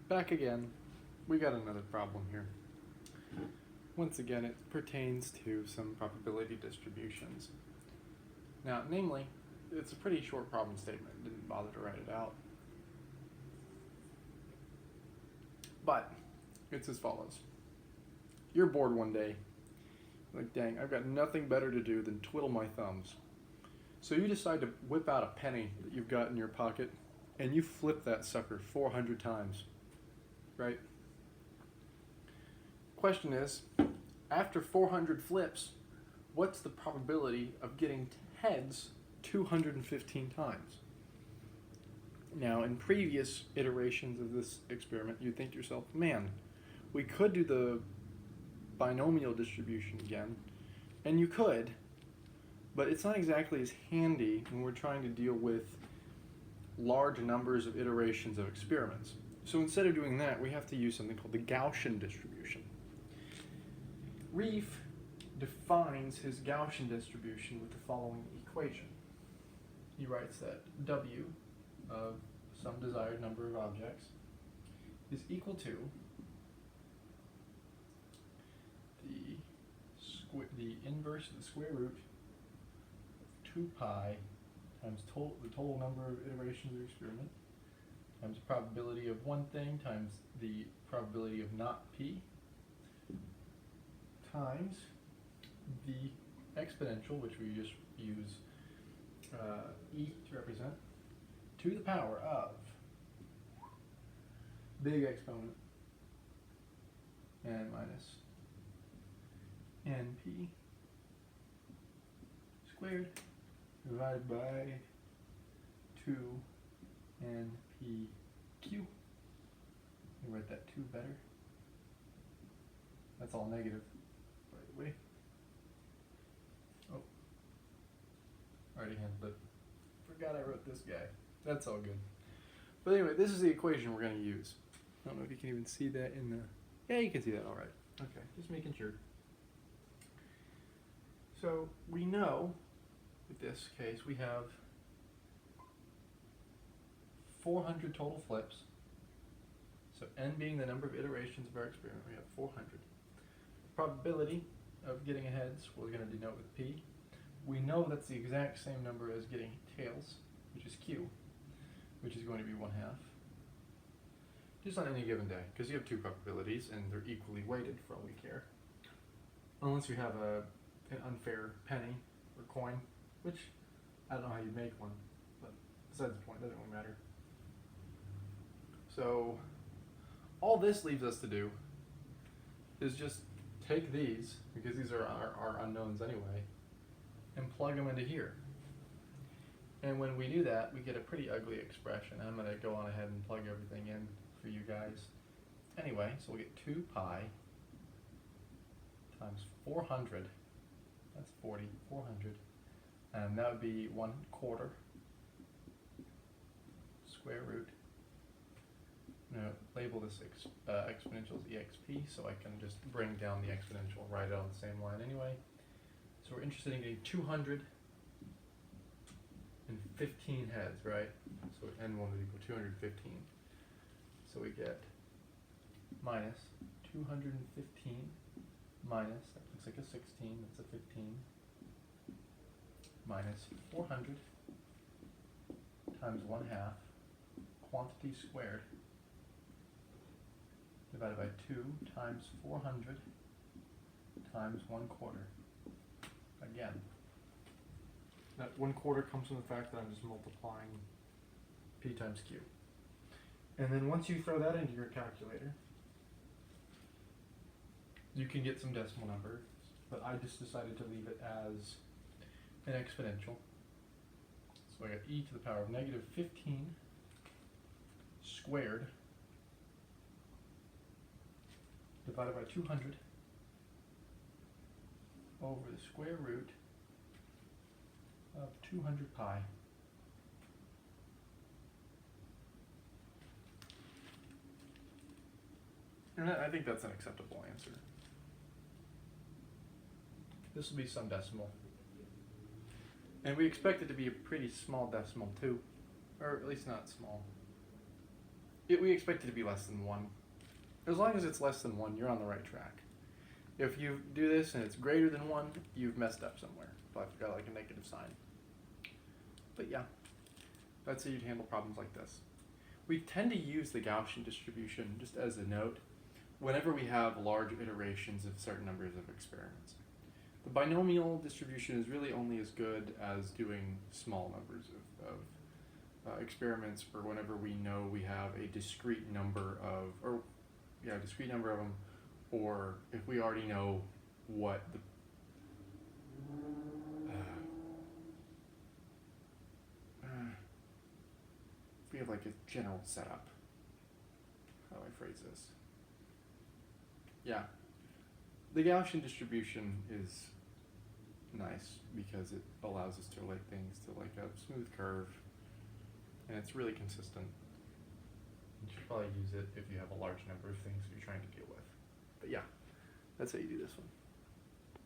back again. We got another problem here. Once again, it pertains to some probability distributions. Now, namely, it's a pretty short problem statement. Didn't bother to write it out. But it's as follows. You're bored one day. Like, dang, I've got nothing better to do than twiddle my thumbs. So you decide to whip out a penny that you've got in your pocket, and you flip that sucker 400 times, right? Question is, after 400 flips, what's the probability of getting heads 215 times? Now, in previous iterations of this experiment, you'd think to yourself, man, we could do the binomial distribution again, and you could, but it's not exactly as handy when we're trying to deal with large numbers of iterations of experiments. So instead of doing that, we have to use something called the Gaussian distribution. Reif defines his Gaussian distribution with the following equation. He writes that W of some desired number of objects is equal to the inverse of the square root of 2 pi times the total number of iterations of the experiment times the probability of one thing times the probability of not p times the exponential, which we just use e to represent, to the power of big exponent n minus np squared divided by 2npq. Let me write that 2 better. That's all negative, by the way. Oh, already handled it. Forgot I wrote this guy. That's all good. But anyway, this is the equation we're going to use. I don't know if you can even see that in the... Yeah, you can see that all right. Okay, just making sure. So we know, with this case, we have 400 total flips. So n being the number of iterations of our experiment, we have 400. Probability of getting a heads, we're going to denote with p. We know that's the exact same number as getting tails, which is q, which is going to be 1/2. Just on any given day, because you have 2 probabilities and they're equally weighted for all we care. Unless you have an unfair penny or coin, which I don't know how you'd make one, but besides the point, it doesn't really matter. So all this leaves us to do is just take these, because these are our unknowns anyway, and plug them into here. And when we do that, we get a pretty ugly expression. I'm going to go on ahead and plug everything in for you guys. Anyway, so we'll get 2 pi times 400. That's 40, 400. And that would be 1/4 square root. I'm going to label this exponential as exp, so I can just bring down the exponential, write it on the same line anyway. So we're interested in getting 215 heads, right? So n1 would equal 215. So we get minus 215 minus, that looks like a 16, that's a 15, minus 400 times 1/2 quantity squared divided by 2 times 400 times 1/4. Again, that 1/4 comes from the fact that I'm just multiplying p times q. And then once you throw that into your calculator, you can get some decimal numbers, but I just decided to leave it as an exponential. So I got e to the power of negative 15 squared divided by 200 over the square root of 200 pi. And I think that's an acceptable answer. This will be some decimal. And we expect it to be a pretty small decimal too, or at least not small. we expect it to be less than 1. As long as it's less than 1, you're on the right track. If you do this and it's greater than 1, you've messed up somewhere. So I've got like a negative sign. But yeah, that's how you'd handle problems like this. We tend to use the Gaussian distribution, just as a note, whenever we have large iterations of certain numbers of experiments. The binomial distribution is really only as good as doing small numbers of experiments, or whenever we know we have a discrete number of, discrete number of them, or if we already know what the if we have like a general setup. How do I phrase this? Yeah, the Gaussian distribution is nice because it allows us to relate things to like a smooth curve, and it's really consistent. You should probably use it if you have a large number of things you're trying to deal with. But yeah, that's how you do this one.